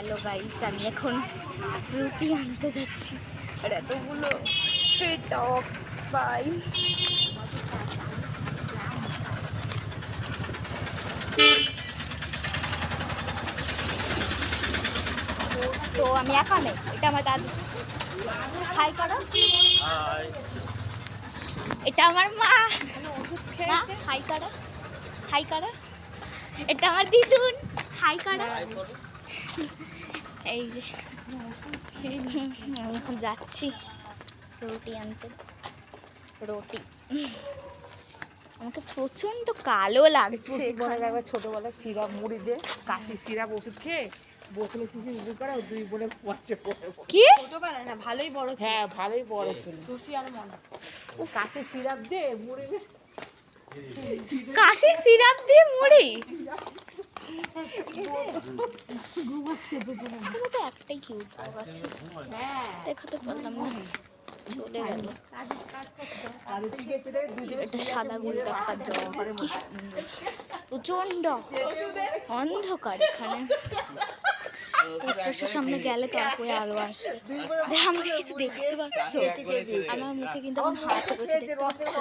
Hello guys, আমি এখন রুটি আনতে যাচ্ছি আর এতগুলো টক্স পাই। তো আমি একা নেই, এটা আমার দাদু। হাই করো। এটা আমার মা। হাই করো, হাই করো। এটা আমার দিদুন। হাই করো। এই যে আমি এখন যাচ্ছি রুটি আনতে। রুটি আমাকে প্রচন্ড কালো লাগছে। একবার ছোটবেলায় সিরাপ মুড়ি দিয়ে কাশি সিরাপ ওষুধ খেয়ে বোতলে শিশি উজু করে দুই বোনে কুয়াচ্ছে পড়ে কি ছোটবেলায় না ভালোই বড় ছিল। হ্যাঁ ভালোই বড় ছিল। খুশি আর মনে কাশি সিরাপ দিয়ে মুড়ি কাশি সিরাপ দিয়ে মুড়ি। তো একটাই কিউট ডগ আছে, দেখাতে পারলাম না, চলে গেল। এটা সাদা গোলগাপ্পার ডগ, কি সুন্দর, প্রচন্ড অন্ধকার এখানে। পোস্টারের সামনে গেলে তারপরে আলো আসবে। আমাকে কিছু দেখতে পাচ্ছ? আমার মুখে কিন্তু এখন হাত রয়েছে, দেখতে পাচ্ছ?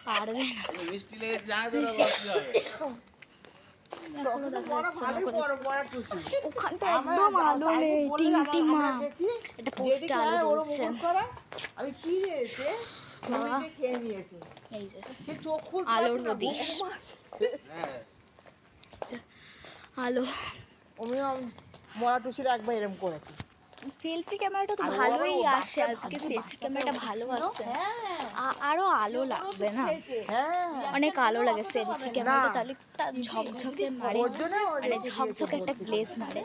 পারবে না। ওখানটা একদম আলো নেই, টিমটিমা। এটা পোস্টে আলো জ্বলছে। এই যে আলোর প্রদীপ, আলো। মরা টুসির একবার এরম করেছে। সেলফি ক্যামেরাটা তো ভালোই আসে, আজকে সেলফি ক্যামেরাটা ভালো আসছে। আরো আলো লাগবে না? অনেক আলো লাগে সেলফি ক্যামেরাটা, তাহলে একটা ঝকঝকে মারে, মানে ঝকঝকে একটা গ্লেজ মারে।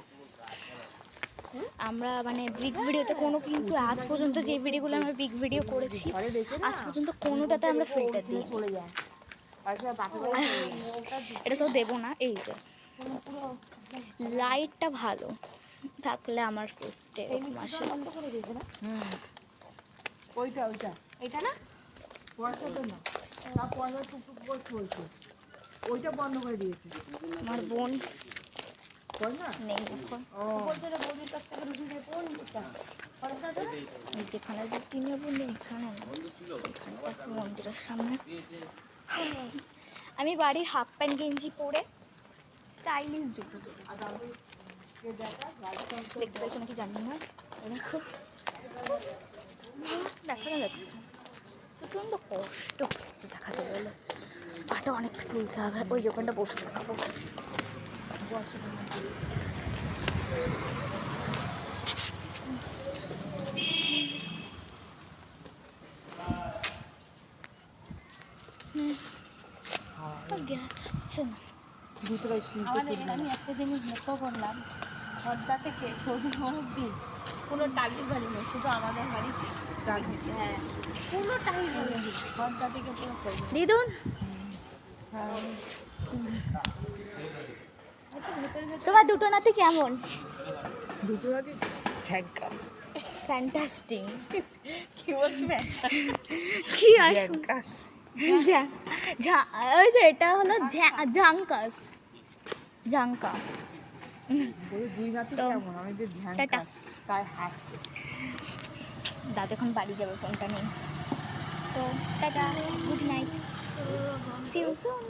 আমরা মানে বিগ ভিডিওতে কিন্তু আজ পর্যন্ত যে ভিডিওগুলো আমরা বিগ ভিডিও করেছি আজ পর্যন্ত কোনোটাতে আমরা ফিল্টার দিই। এটা তো দেবো না। এই যে লাইটটা ভালো থাকলে আমার ফেসটা এরকম আসে। ওইটা এটা না পয়সাটা না, তা পয়সা টুকটুক করে চলছে, ওইটা বন্ধ করে দিয়েছে আমার বোন নেই এখন। যেখানে রুটি নেবো এখানে এখানটা মন্দিরের সামনে। আমি বাড়ির হাফ প্যান্ট গেঞ্জি পরে স্টাইলিশ জুতো দেখতে পাচ্ছ নাকি জানি না, দেখো দেখা যাচ্ছে। প্রচন্ড কষ্ট হচ্ছে দেখাতে গেলে, পাটা অনেকটা তুলতে হবে। ওই দোকানটা বসে দেখাবো। গ্যাস আসছে না। আমি একটা জিনিস লক্ষ্য করলাম, হদ্দা থেকে সৌদি অব্দি কোনো টালির বাড়ি নেই, শুধু আমাদের বাড়ি। হ্যাঁ পুরো টালির বাড়ি, হদ্দা থেকে পুরো দিদুন তোমার দুটো নাতি কেমন? দুটো নাতি ঝ্যাঙ্কাস, ফ্যান্টাস্টিক। কি বলছি কি ঝ্যাঙ্কাস? ওই যে এটা হলো ঝাঙ্কাস, ঝাঙ্কা। দুই নাতি কেমন? আমি যে ঝ্যাঙ্কাস তাই হাত। দাদা এখন বাড়ি যাবে, ফোনটা নেই। তো tata, good night, see you soon.